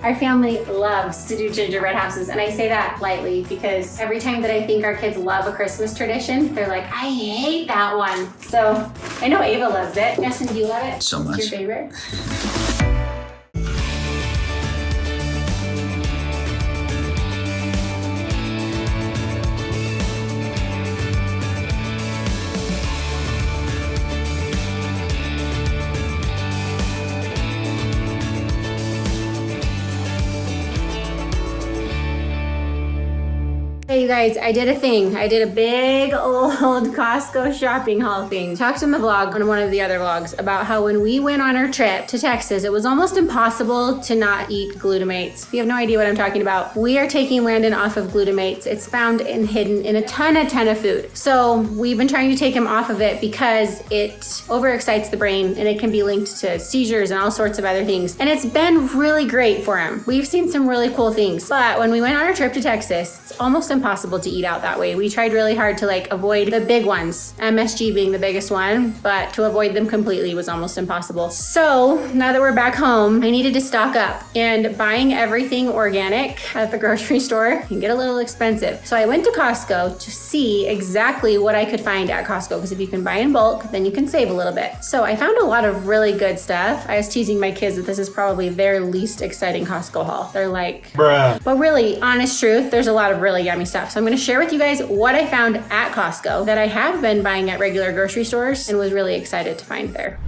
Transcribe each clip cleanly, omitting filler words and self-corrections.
Our family loves to do gingerbread houses, and I say that lightly because every time that I think our kids love a Christmas tradition, they're like, I hate that one. So I know Ava loves it. Justin, do you love it? So much. It's your favorite? Hey you guys, I did a thing. I did a big old Costco shopping haul thing. Talked in the vlog, on one of the other vlogs, about how when we went on our trip to Texas, it was almost impossible to not eat glutamates. If you have no idea what I'm talking about, we are taking Landon off of glutamates. It's found and hidden in a ton of food. So we've been trying to take him off of it because it overexcites the brain and it can be linked to seizures and all sorts of other things. And it's been really great for him. We've seen some really cool things. But when we went on our trip to Texas, it's almost impossible to eat out that way. We tried really hard to avoid the big ones, MSG being the biggest one, but to avoid them completely was almost impossible. So now that we're back home, I needed to stock up, and buying everything organic at the grocery store can get a little expensive. So I went to Costco to see exactly what I could find at Costco, because if you can buy in bulk, then you can save a little bit. So I found a lot of really good stuff. I was teasing my kids that this is probably their least exciting Costco haul. They're like, bruh. But really, honest truth, there's a lot of really yummy stuff. So I'm gonna share with you guys what I found at Costco that I have been buying at regular grocery stores and was really excited to find there.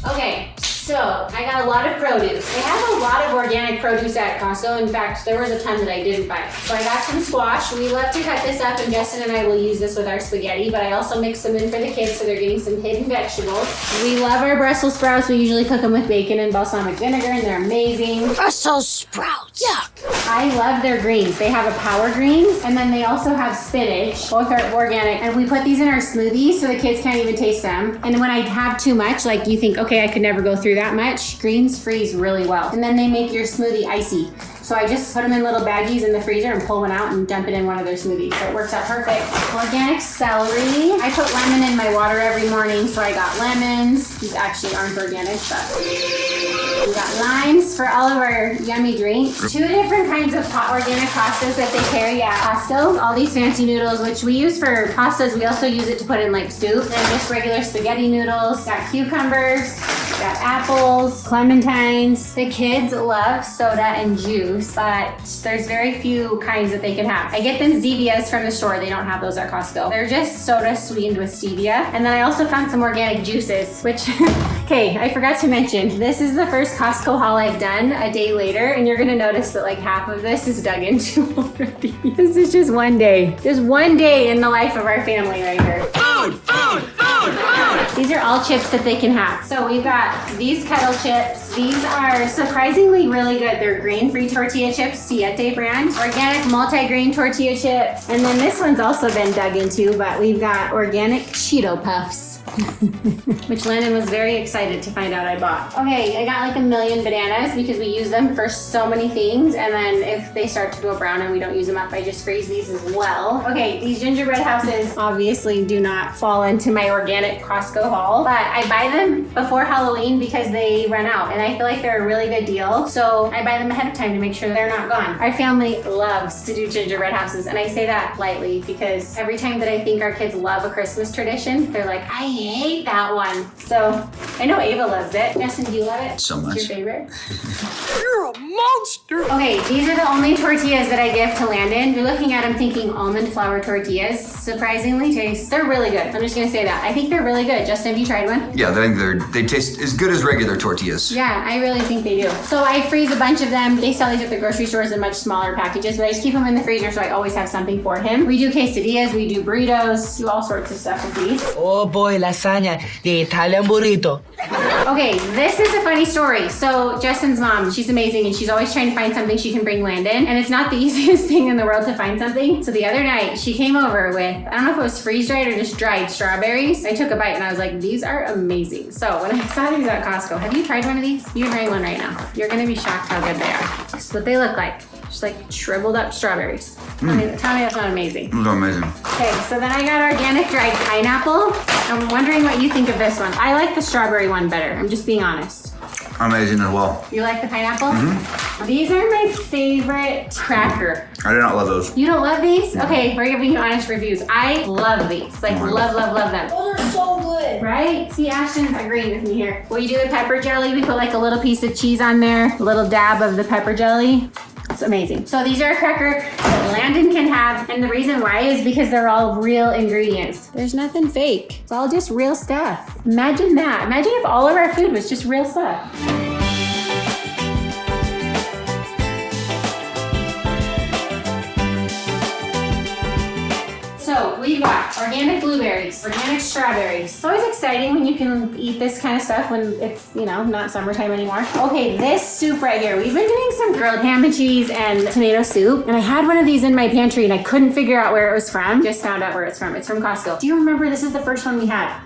Okay, so I got a lot of produce. They have a lot of organic produce at Costco. In fact, there was a ton that I didn't buy. So I got some squash. We love to cut this up, and Justin and I will use this with our spaghetti, but I also mix them in for the kids so they're getting some hidden vegetables. We love our Brussels sprouts. We usually cook them with bacon and balsamic vinegar, and they're amazing. Brussels sprouts, yuck. I love their greens. They have a power greens, and then they also have spinach. Both are organic, and we put these in our smoothies so the kids can't even taste them. And when I have too much, like you think, okay, I could never go through that much, greens freeze really well. And then they make your smoothie icy. So I just put them in little baggies in the freezer and pull one out and dump it in one of their smoothies. So it works out perfect. Organic celery. I put lemon in my water every morning, so I got lemons. These actually aren't organic, but we got limes for all of our yummy drinks. 2 different kinds of organic pastas that they carry at Costco. All these fancy noodles, which we use for pastas. We also use it to put in like soup. And just regular spaghetti noodles. Got cucumbers. Got apples, clementines. The kids love soda and juice, but there's very few kinds that they can have. I get them Zevias from the store. They don't have those at Costco. They're just soda sweetened with stevia. And then I also found some organic juices, which, okay, I forgot to mention, this is the first Costco haul I've done a day later, and you're gonna notice that like half of this is dug into already. This is just one day. Just one day in the life of our family right here. Food! These are all chips that they can have. So we've got these kettle chips. These are surprisingly really good. They're grain-free tortilla chips, Siete brand. Organic multi-grain tortilla chips. And then this one's also been dug into, but we've got organic Cheeto Puffs. Which Landon was very excited to find out I bought. Okay, I got like 1 million bananas because we use them for so many things, and then if they start to go brown and we don't use them up, I just freeze these as well. Okay, these gingerbread houses obviously do not fall into my organic Costco haul, but I buy them before Halloween because they run out, and I feel like they're a really good deal, so I buy them ahead of time to make sure they're not gone. Our family loves to do gingerbread houses, and I say that lightly because every time that I think our kids love a Christmas tradition, they're like, I hate that one. So I know Ava loves it. Justin, do you love it? So much. It's your favorite? You're a monster. Okay, these are the only tortillas that I give to Landon. You're looking at them thinking almond flour tortillas. Surprisingly they're really good. I'm just gonna say that. I think they're really good. Justin, have you tried one? Yeah, they taste as good as regular tortillas. Yeah, I really think they do. So I freeze a bunch of them. They sell these at the grocery stores in much smaller packages, but I just keep them in the freezer so I always have something for him. We do quesadillas, we do burritos, do all sorts of stuff with these. Oh boy, lasagna, the Italian burrito. Okay, this is a funny story. So Justin's mom, she's amazing, and she's always trying to find something she can bring Landon, and it's not the easiest thing in the world to find something. So the other night, she came over with, I don't know if it was freeze-dried or just dried strawberries. I took a bite and I was like, these are amazing. So when I saw these at Costco, have you tried one of these? You're trying one right now. You're gonna be shocked how good they are. This is what they look like. Just like shriveled up strawberries. Tell me that's not amazing. Those are amazing. Okay, so then I got organic dried pineapple. I'm wondering what you think of this one. I like the strawberry one better. I'm just being honest. Amazing as well. You like the pineapple? These are my favorite cracker. I do not love those. You don't love these? Okay, we're giving you honest reviews. I love these. Like, love them. Those are so good. Right? See, Ashton's agreeing with me here. When you do the pepper jelly, we put like a little piece of cheese on there, a little dab of the pepper jelly. It's amazing. So these are a cracker that Landon can have, and the reason why is because they're all real ingredients. There's nothing fake. It's all just real stuff. Imagine that. Imagine if all of our food was just real stuff. So we've got organic blueberries, organic strawberries. It's always exciting when you can eat this kind of stuff when it's, you know, not summertime anymore. Okay, this soup right here. We've been doing some grilled ham and cheese and tomato soup. And I had one of these in my pantry and I couldn't figure out where it was from. Just found out where it's from. It's from Costco. Do you remember this is the first one we had?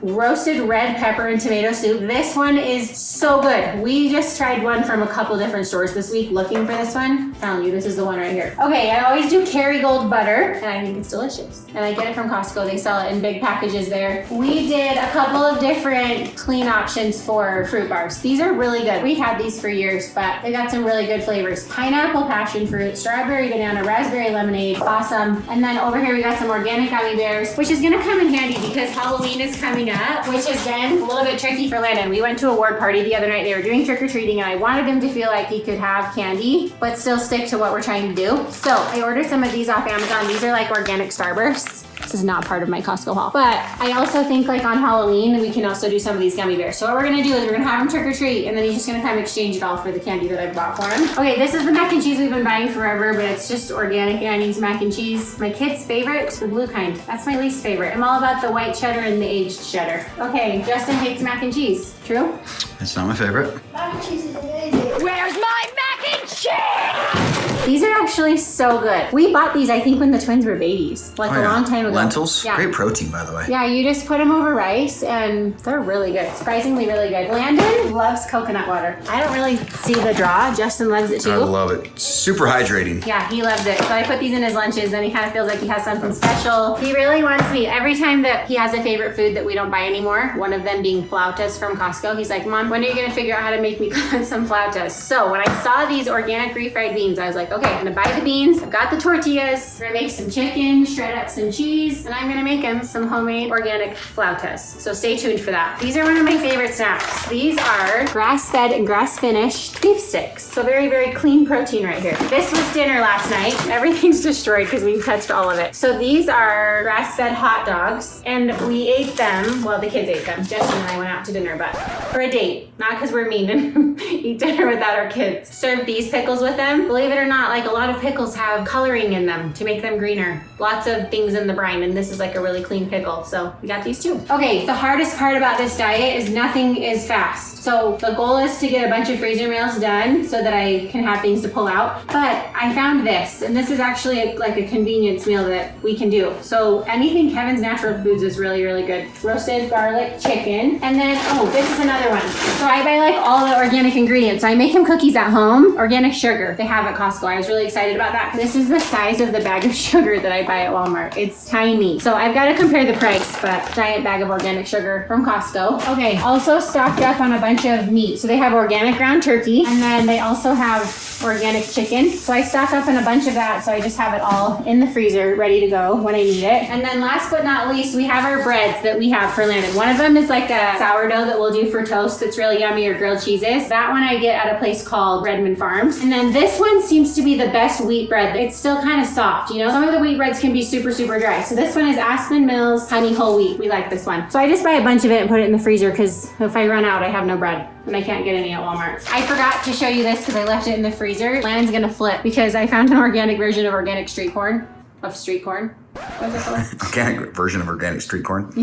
Roasted red pepper and tomato soup. This one is so good. We just tried one from a couple different stores this week looking for this one. I'm telling you, this is the one right here. Okay, I always do Kerrygold butter and I think it's delicious. And I get it from Costco. They sell it in big packages there. We did a couple of different clean options for fruit bars. These are really good. We've had these for years, but they got some really good flavors. Pineapple passion fruit, strawberry banana, raspberry lemonade, awesome. And then over here we got some organic gummy bears, which is gonna come in handy because Halloween is coming up, which has been a little bit tricky for Landon. We went to a ward party the other night. They were doing trick-or-treating and I wanted him to feel like he could have candy, but still stick to what we're trying to do. So I ordered some of these off Amazon. These are like organic Starbursts. This is not part of my Costco haul. But I also think like on Halloween, we can also do some of these gummy bears. So what we're gonna do is we're gonna have him trick or treat and then he's just gonna come exchange it all for the candy that I bought for him. Okay, this is the mac and cheese we've been buying forever, but it's just organic Annie's mac and cheese. My kid's favorite, the blue kind. That's my least favorite. I'm all about the white cheddar and the aged cheddar. Okay, Justin hates mac and cheese. True? It's not my favorite. Mac and cheese is amazing. Where's my mac and cheese? These are actually so good. We bought these, I think, when the twins were babies, like a long time ago. Lentils, Yeah. great protein, by the way. Yeah, you just put them over rice and they're really good. Surprisingly really good. Landon loves coconut water. I don't really see the draw. Justin loves it too. I love it. Super hydrating. Yeah, he loves it. So I put these in his lunches, then he kind of feels like he has something special. He really wants me, every time that he has a favorite food that we don't buy anymore, one of them being flautas from Costco, he's like, Mom, when are you gonna figure out how to make me some flautas? So when I saw these organic refried beans, I was like, okay, I'm gonna buy the beans, I've got the tortillas, we're gonna make some chicken, shred up some cheese, and I'm gonna make him some homemade organic flautas. So stay tuned for that. These are one of my favorite snacks. These are grass-fed and grass-finished beef sticks. So very, very clean protein right here. This was dinner last night. Everything's destroyed because we touched all of it. So these are grass-fed hot dogs, and we ate them, well, the kids ate them. Justin and I went out to dinner, but for a date, not because we're mean and eat dinner without our kids. Served these pickles with them. Believe it or not, like a lot of pickles have coloring in them to make them greener. Lots of things in the brine, and this is like a really clean pickle. So we got these too. Okay, the hardest part about this diet is nothing is fast. So the goal is to get a bunch of freezer meals done so that I can have things to pull out. But I found this, and this is actually like a convenience meal that we can do. So anything Kevin's Natural Foods is really, really good. Roasted garlic chicken. And then, oh, this is another one. So I buy like all the organic ingredients. So I make him cookies at home. Organic sugar they have at Costco. I was really excited about that. This is the size of the bag of sugar that I buy at Walmart. It's tiny. So I've got to compare the price, but giant bag of organic sugar from Costco. Okay, also stocked up on a bunch of meat. So they have organic ground turkey, and then they also have organic chicken. So I stock up on a bunch of that, so I just have it all in the freezer ready to go when I need it. And then last but not least, we have our breads that we have for Landon. One of them is like a sourdough that we'll do for toast that's really yummy, or grilled cheeses. That one I get at a place called Redmond Farms. And then this one seems to be the best wheat bread. It's still kind of soft, you know? Some of the wheat breads can be super, super dry. So this one is Aspen Mills Honey Whole Wheat. We like this one. So I just buy a bunch of it and put it in the freezer because if I run out, I have no bread. And I can't get any at Walmart. I forgot to show you this because I left it in the freezer. Landon's gonna flip because I found an organic version of organic street corn. Of street corn. What's it called? Organic version of organic street corn.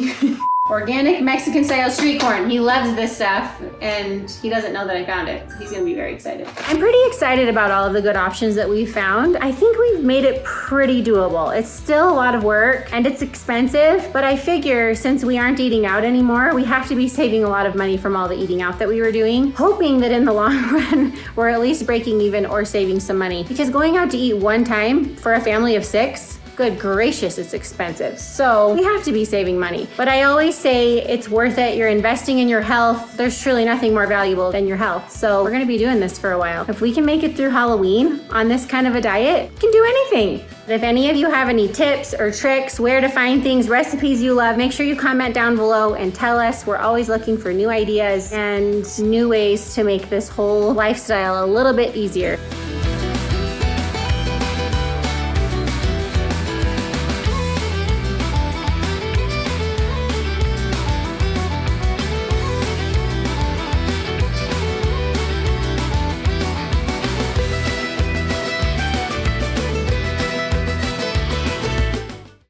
Organic Mexican style street corn. He loves this stuff and he doesn't know that I found it. He's gonna be very excited. I'm pretty excited about all of the good options that we've found. I think we've made it pretty doable. It's still a lot of work and it's expensive, but I figure since we aren't eating out anymore, we have to be saving a lot of money from all the eating out that we were doing, hoping that in the long run, we're at least breaking even or saving some money. Because going out to eat one time for a family of 6, good gracious, it's expensive. So we have to be saving money. But I always say it's worth it. You're investing in your health. There's truly nothing more valuable than your health. So we're gonna be doing this for a while. If we can make it through Halloween on this kind of a diet, we can do anything. If any of you have any tips or tricks, where to find things, recipes you love, make sure you comment down below and tell us. We're always looking for new ideas and new ways to make this whole lifestyle a little bit easier.